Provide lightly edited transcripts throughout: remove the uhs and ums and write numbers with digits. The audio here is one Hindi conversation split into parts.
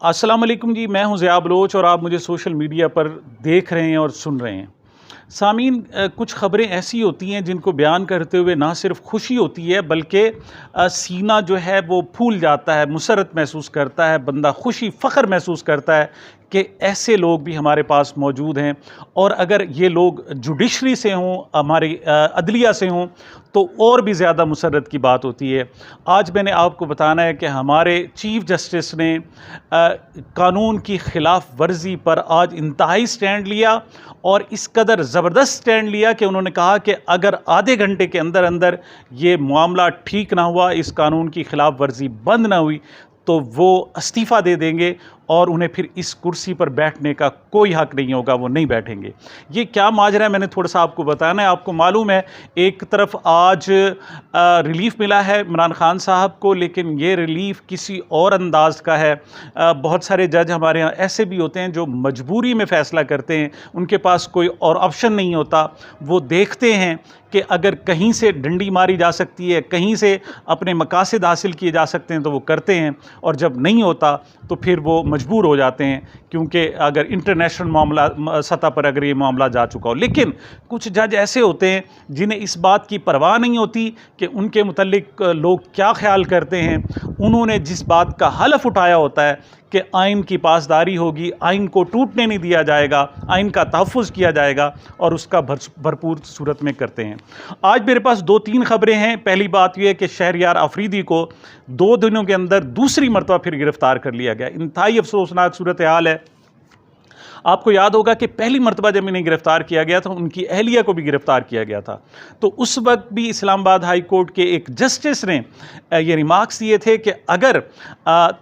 अस्सलाम वालेकुम जी, मैं हूं ज़िया बलोच और आप मुझे सोशल मीडिया पर देख रहे हैं और सुन रहे हैं। सामीन, कुछ ख़बरें ऐसी होती हैं जिनको बयान करते हुए ना सिर्फ़ खुशी होती है बल्कि सीना जो है वो फूल जाता है, मुसर्रत महसूस करता है, बंदा खुशी फ़ख्र महसूस करता है कि ऐसे लोग भी हमारे पास मौजूद हैं। और अगर ये लोग जुडिशरी से हों, हमारी अदलिया से हों, तो और भी ज़्यादा मुसर्रत की बात होती है। आज मैंने आपको बताना है कि हमारे चीफ़ जस्टिस ने कानून की ख़िलाफ़ वर्जी पर आज इंतहाई स्टैंड लिया और इस कदर ज़बरदस्त स्टैंड लिया कि उन्होंने कहा कि अगर आधे घंटे के अंदर अंदर ये मामला ठीक ना हुआ, इस कानून की ख़िलाफ़ वर्जी बंद ना हुई, तो वो इस्तीफ़ा दे देंगे और उन्हें फिर इस कुर्सी पर बैठने का कोई हक़ नहीं होगा, वो नहीं बैठेंगे। ये क्या माजरा है, मैंने थोड़ा सा आपको बताना है। आपको मालूम है, एक तरफ आज रिलीफ़ मिला है इमरान ख़ान साहब को, लेकिन ये रिलीफ़ किसी और अंदाज़ का है। बहुत सारे जज हमारे यहाँ ऐसे भी होते हैं जो मजबूरी में फ़ैसला करते हैं, उनके पास कोई और ऑप्शन नहीं होता। वो देखते हैं कि अगर कहीं से डंडी मारी जा सकती है, कहीं से अपने मकासद हासिल किए जा सकते हैं, तो वो करते हैं, और जब नहीं होता तो फिर वो मजबूर हो जाते हैं, क्योंकि अगर इंटरनेशनल मामला सतह पर अगर ये मामला जा चुका हो। लेकिन कुछ जज ऐसे होते हैं जिन्हें इस बात की परवाह नहीं होती कि उनके मुतल्लिक लोग क्या ख्याल करते हैं। उन्होंने जिस बात का हलफ उठाया होता है कि आइन की पासदारी होगी, आइन को टूटने नहीं दिया जाएगा, आइन का तहफ़्फ़ुज़ किया जाएगा, और उसका भरपूर सूरत में करते हैं। आज मेरे पास 2-3 ख़बरें हैं। पहली बात यह है कि शहरयार अफरीदी को 2 दिनों के अंदर दूसरी मरतबा फिर गिरफ़्तार कर लिया गया। इंतहाई अफसोसनाक सूरत हाल है। आपको याद होगा कि पहली मरतबा जब इन्हें गिरफ़्तार किया गया था, उनकी अहलिया को भी गिरफ़्तार किया गया था। तो उस वक्त भी इस्लामाबाद हाई कोर्ट के एक जस्टिस ने ये रिमार्क्स दिए थे कि अगर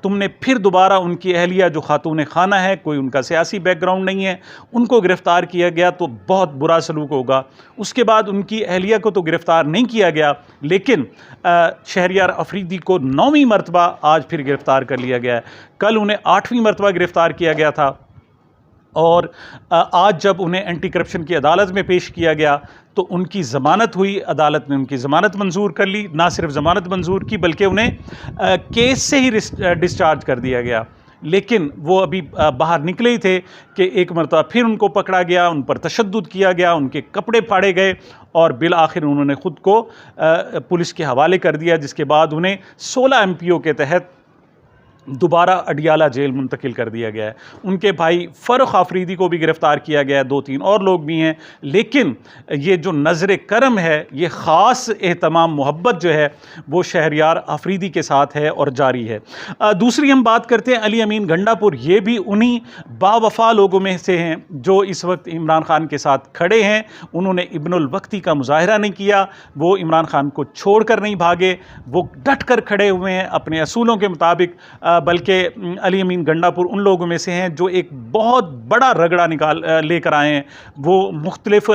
तुमने फिर दोबारा उनकी अहलिया जो खातून खाना है, कोई उनका सियासी बैकग्राउंड नहीं है, उनको गिरफ़्तार किया गया तो बहुत बुरा सलूक होगा। उसके बाद उनकी अहलिया को तो गिरफ़्तार नहीं किया गया, लेकिन शहरयार अफरीदी को 9वीं मरतबा आज फिर गिरफ़्तार कर लिया गया है। कल उन्हें 8वीं मरतबा गिरफ़्तार किया गया था, और आज जब उन्हें एंटी करप्शन की अदालत में पेश किया गया तो उनकी ज़मानत हुई। अदालत ने उनकी ज़मानत मंजूर कर ली। ना सिर्फ ज़मानत मंजूर की, बल्कि उन्हें केस से ही डिस्चार्ज कर दिया गया। लेकिन वो अभी बाहर निकले ही थे कि एक मरतबा फिर उनको पकड़ा गया, उन पर तशद्दुद किया गया, उनके कपड़े फाड़े गए, और बिल आखिर उन्होंने ख़ुद को पुलिस के हवाले कर दिया, जिसके बाद उन्हें 16 MPO के तहत दोबारा अडियाला जेल मुंतकिल कर दिया गया है। उनके भाई फ़र्रुख आफरीदी को भी गिरफ़्तार किया गया है, 2-3 और लोग भी हैं। लेकिन ये जो नज़र करम है, ये ख़ास एहतमाम मोहब्बत जो है वो शहरयार आफरीदी के साथ है और जारी है। दूसरी हम बात करते हैं अली अमीन गंडापुर। ये भी उन्हीं बावफ़ा लोगों में से हैं जो इस वक्त इमरान ख़ान के साथ खड़े हैं। उन्होंने इब्नुल वक्ती का मुज़ाहरा नहीं किया, वो इमरान ख़ान को छोड़ कर नहीं भागे, वो डट कर खड़े हुए हैं अपने असूलों के मुताबिक। बल्कि अली अमीन गंडापुर उन लोगों में से हैं जो एक बहुत बड़ा रगड़ा लेकर आए हैं। वो मुख्तलिफ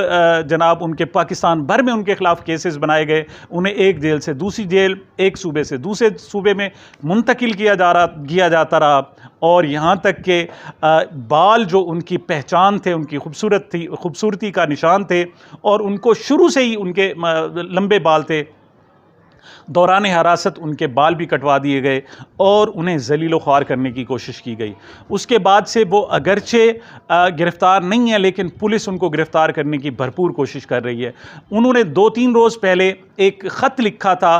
जनाब उनके पाकिस्तान भर में उनके ख़िलाफ़ केसेस बनाए गए, उन्हें एक जेल से दूसरी जेल, एक सूबे से दूसरे सूबे में मुंतकिल किया जाता रहा, और यहाँ तक कि बाल जो उनकी पहचान थे, उनकी खूबसूरती का निशान थे, और उनको शुरू से ही उनके लंबे बाल थे, दौरान हिरासत उनके बाल भी कटवा दिए गए और उन्हें ज़लील ख्वार करने की कोशिश की गई। उसके बाद से वो अगरचे गिरफ़्तार नहीं है, लेकिन पुलिस उनको गिरफ़्तार करने की भरपूर कोशिश कर रही है। उन्होंने 2-3 रोज़ पहले एक ख़त लिखा था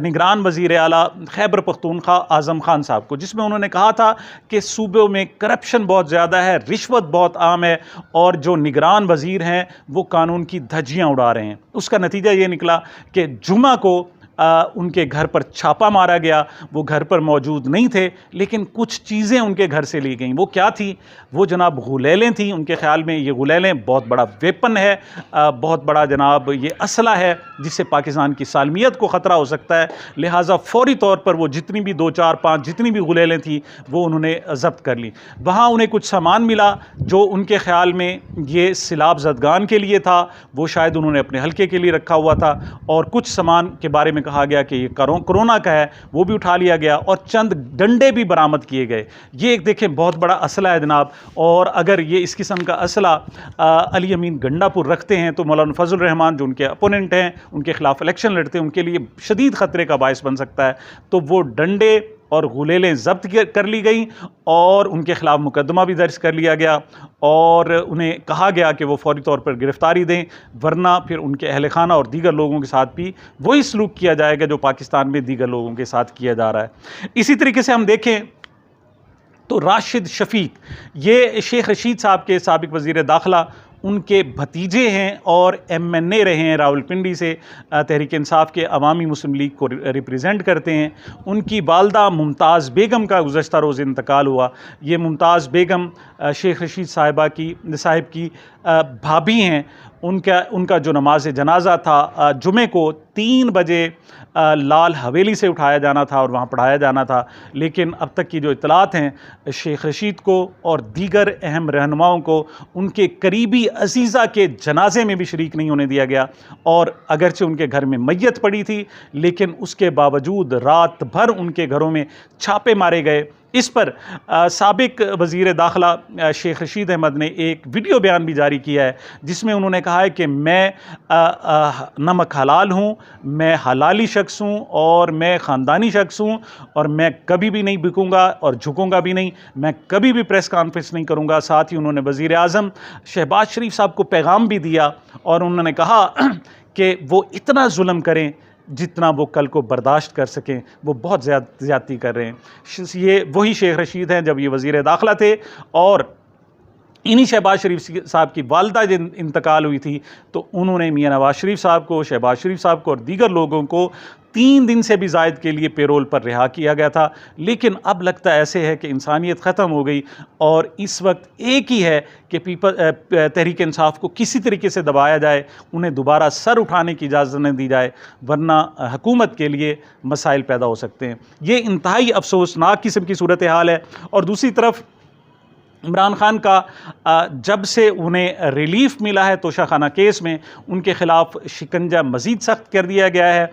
निगरान वज़ीर आला खैबर पख्तूनख्वा आज़म ख़ान साहब को, जिसमें उन्होंने कहा था कि सूबे में करप्शन बहुत ज़्यादा है, रिश्वत बहुत आम है, और जो निगरान वज़ीर हैं वो कानून की धज्जियाँ उड़ा रहे हैं। उसका नतीजा ये निकला कि जुमा को उनके घर पर छापा मारा गया। वो घर पर मौजूद नहीं थे, लेकिन कुछ चीज़ें उनके घर से ली गईं। वो क्या थी? वो जनाब गुलेलें थीं। उनके ख़्याल में ये गुलेलें बहुत बड़ा वेपन है, बहुत बड़ा जनाब ये असला है जिससे पाकिस्तान की सालमियत को ख़तरा हो सकता है। लिहाजा फ़ौरी तौर पर वो जितनी भी 2, 4, 5 जितनी भी गुलेलें थीं वो उन्होंने ज़ब्त कर ली। वहाँ उन्हें कुछ सामान मिला जो उनके ख़्याल में ये सिलाब ज़दगान के लिए था, वो शायद उन्होंने अपने हल्के के लिए रखा हुआ था, और कुछ सामान के बारे में कहा गया कि ये कोरोना का है, वो भी उठा लिया गया, और चंद डंडे भी बरामद किए गए। ये एक देखें बहुत बड़ा असला है जनाब, और अगर ये इस किस्म का असला अली अमीन गंडापुर रखते हैं तो मौलाना फजल रहमान जो उनके अपोनेंट हैं, उनके खिलाफ इलेक्शन लड़ते हैं, उनके लिए शदीद ख़तरे का बायस बन सकता है। तो वो डंडे और गुलेलें ज़ब्त कर ली गई और उनके ख़िलाफ़ मुकदमा भी दर्ज कर लिया गया और उन्हें कहा गया कि वो फ़ौरी तौर पर गिरफ़्तारी दें, वरना फिर उनके अहल खाना और दीगर लोगों के साथ भी वही सलूक किया जाएगा जो पाकिस्तान में दीगर लोगों के साथ किया जा रहा है। इसी तरीके से हम देखें तो राशिद शफीक, ये शेख रशीद साहब के साबिक वज़ीर दाखिला, उनके भतीजे हैं और MNA रहे हैं, रावलपिंडी से तहरीक इंसाफ के अवामी मुस्लिम लीग को रिप्रेजेंट करते हैं। उनकी वालदा मुमताज़ बेगम का गुज़श्ता रोज़ इंतकाल हुआ। ये मुमताज़ बेगम शेख रशीद साहब की भाभी हैं। उनका जो नमाज जनाजा था जुमे को 3 बजे लाल हवेली से उठाया जाना था और वहाँ पढ़ाया जाना था, लेकिन अब तक की जो इतलात हैं, शेख रशीद को और दीगर अहम रहनुमाओं को उनके करीबी अजीज़ा के जनाजे में भी शरीक नहीं होने दिया गया। और अगरचे उनके घर में मैयत पड़ी थी, लेकिन उसके बावजूद रात भर उनके घरों में छापे मारे गए। इस पर साबिक वज़ीर दाखिला शेख रशीद अहमद ने एक वीडियो बयान भी जारी किया है, जिसमें उन्होंने कहा है कि मैं नमक हलाल हूँ, मैं हलाली शख्स हूँ और मैं ख़ानदानी शख्स हूँ और मैं कभी भी नहीं बिकूँगा और झुकूँगा भी नहीं, मैं कभी भी प्रेस कॉन्फ्रेंस नहीं करूँगा। साथ ही उन्होंने वज़ीर आज़म शहबाज शरीफ साहब को पैगाम भी दिया और उन्होंने कहा कि वो इतना जुल्म करें जितना वो कल को बर्दाश्त कर सकें, वो बहुत ज़्यादती कर रहे हैं। ये वही शेख रशीद हैं जब ये वज़ीर दाखिला थे और इन्हीं शहबाज शरीफ साहब की वालदा जब इंतकाल हुई थी तो उन्होंने मियां नवाज शरीफ साहब को, शहबाज शरीफ साहब को और दीगर लोगों को 3 दिन से भी ज़ायद के लिए पेरोल पर रिहा किया गया था। लेकिन अब लगता ऐसे है कि इंसानियत ख़त्म हो गई और इस वक्त एक ही है कि तहरीक इंसाफ को किसी तरीके से दबाया जाए, उन्हें दोबारा सर उठाने की इजाज़त न दी जाए, वरना हुकूमत के लिए मसाइल पैदा हो सकते हैं। ये इंतहाई अफसोसनाक किस्म की सूरत हाल है। और दूसरी तरफ इमरान खान का जब से उन्हें रिलीफ मिला है तोशाखाना केस में, उनके ख़िलाफ़ शिकंजा मज़ीद सख्त कर दिया गया है।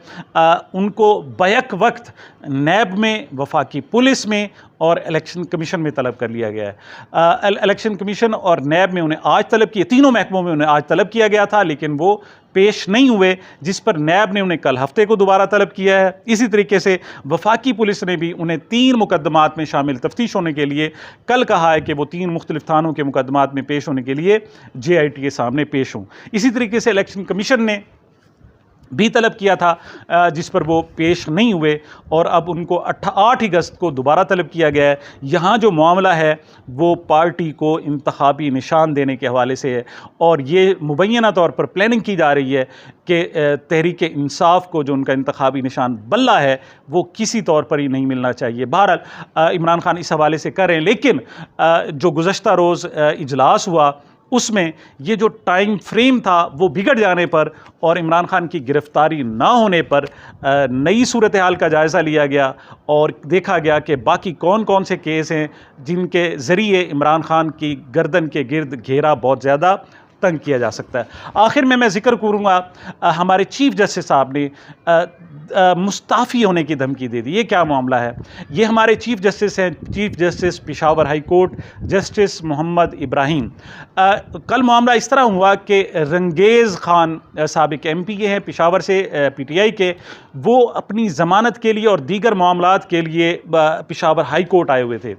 उनको बैक वक्त नैब में, वफाकी पुलिस में और इलेक्शन कमीशन में तलब कर लिया गया है। इलेक्शन कमीशन और नैब में उन्हें आज तलब किया, तीनों महकमों में उन्हें आज तलब किया गया था, लेकिन वो पेश नहीं हुए, जिस पर नैब ने उन्हें कल हफ्ते को दोबारा तलब किया है। इसी तरीके से वफाकी पुलिस ने भी उन्हें 3 मुकदमात में शामिल तफ्तीश होने के लिए कल कहा है कि वो 3 मुख्तलिफ थानों के मुकदमात में पेश होने के लिए JIT के सामने पेश हों। इसी तरीके से इलेक्शन कमीशन ने भी तलब किया था, जिस पर वो पेश नहीं हुए और अब उनको 8 अगस्त को दोबारा तलब किया गया है। यहाँ जो मामला है वो पार्टी को इंतखाबी निशान देने के हवाले से है और ये मुबैना तौर पर प्लानिंग की जा रही है कि तहरीक इंसाफ को जो उनका इंतखाबी निशान बल्ला है वो किसी तौर पर ही नहीं मिलना चाहिए। बहरहाल इमरान खान इस हवाले से कर रहे हैं, लेकिन जो गुज़श्ता रोज़ इजलास हुआ उसमें ये जो टाइम फ्रेम था वो बिगड़ जाने पर और इमरान खान की गिरफ़्तारी ना होने पर नई सूरत हाल का जायज़ा लिया गया और देखा गया कि बाकी कौन कौन से केस हैं जिनके ज़रिए इमरान खान की गर्दन के गिर्द घेरा बहुत ज़्यादा तंग किया जा सकता है। आखिर में मैं ज़िक्र करूँगा हमारे चीफ जस्टिस साहब ने मुस्ताफ़ी होने की धमकी दे दी। ये क्या मामला है? ये हमारे चीफ जस्टिस हैं, chief justice Peshawar high court justice Mohammad Ibrahim. कल मामला इस तरह हुआ कि रंगेज़ खान साबिक MPA हैं पेशावर से PTI के, वो अपनी ज़मानत के लिए और दीगर मामलात के लिए पेशावर हाई कोर्ट आए हुए थे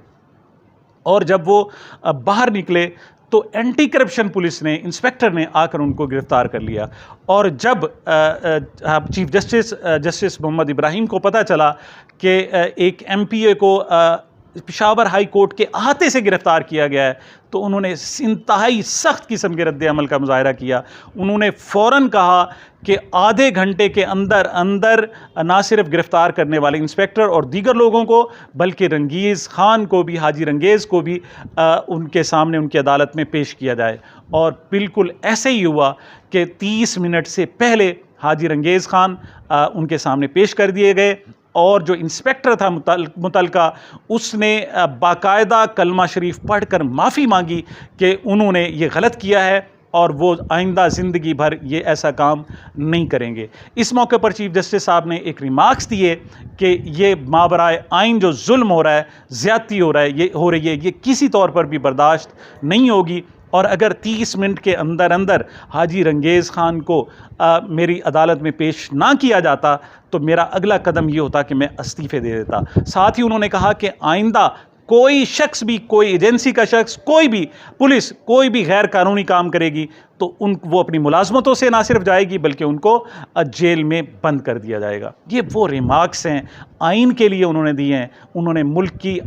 और जब वो बाहर निकले तो एंटी करप्शन पुलिस ने, इंस्पेक्टर ने आकर उनको गिरफ़्तार कर लिया। और जब चीफ जस्टिस मोहम्मद इब्राहिम को पता चला कि एक MPA को पेशावर हाई कोर्ट के अहाते से गिरफ़्तार किया गया है, तो उन्होंने इंतहाई सख्त किस्म के रद्द अमल का मुज़ाहरा किया। उन्होंने फ़ौरन कहा कि आधे घंटे के अंदर अंदर ना सिर्फ गिरफ़्तार करने वाले इंस्पेक्टर और दीगर लोगों को, बल्कि रंगीज़ खान को भी, हाजी रंगेज़ को भी उनके सामने उनकी अदालत में पेश किया जाए। और बिल्कुल ऐसे ही हुआ कि 30 मिनट से पहले हाजी रंगेज़ खान उनके सामने पेश कर दिए गए और जो इंस्पेक्टर था मुतलका, उसने बाकायदा कलमा शरीफ पढ़कर माफ़ी मांगी कि उन्होंने ये गलत किया है और वो आइंदा ज़िंदगी भर ये ऐसा काम नहीं करेंगे। इस मौके पर चीफ जस्टिस साहब ने एक रिमार्क्स दिए कि ये माबराए आइन जो जुल्म हो रहा है, ज़्यादती हो रही है, ये किसी तौर पर भी बर्दाश्त नहीं होगी और अगर 30 मिनट के अंदर अंदर हाजी रंगेज़ खान को मेरी अदालत में पेश ना किया जाता तो मेरा अगला कदम ये होता कि मैं इस्तीफ़े दे देता। साथ ही उन्होंने कहा कि आइंदा कोई शख्स भी, कोई एजेंसी का शख्स, कोई भी पुलिस कोई भी गैर कानूनी काम करेगी तो वो अपनी मुलाजमतों से ना सिर्फ जाएगी बल्कि उनको जेल में बंद कर दिया जाएगा। ये वो रिमार्क्स हैं आइन के लिए उन्होंने दिए हैं, उन्होंने मुल्क की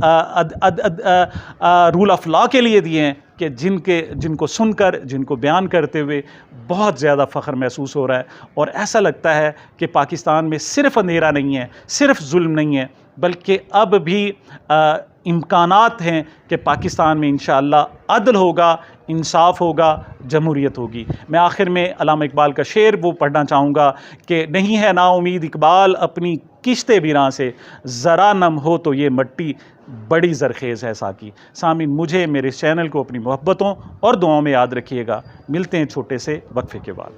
रूल ऑफ लॉ के लिए दिए हैं कि जिनको सुनकर, जिनको बयान करते हुए बहुत ज़्यादा फ़ख्र महसूस हो रहा है। और ऐसा लगता है कि पाकिस्तान में सिर्फ़ अंधेरा नहीं है, सिर्फ़ जुल्म नहीं है, बल्कि अब भी इम्कानात हैं कि पाकिस्तान में इंशाअल्लाह अदल होगा, इंसाफ होगा, जमहूरियत होगी। मैं आखिर में अल्लामा इकबाल का शेर वो पढ़ना चाहूँगा कि नहीं है नाउमीद इकबाल अपनी किश्ते बिरां से, ज़रा नम हो तो ये मट्टी बड़ी ज़रखेज़ है साकी। सामीन, मुझे, मेरे इस चैनल को अपनी मोहब्बतों और दुआओं में याद रखिएगा। मिलते हैं छोटे से वक्फे के बाद।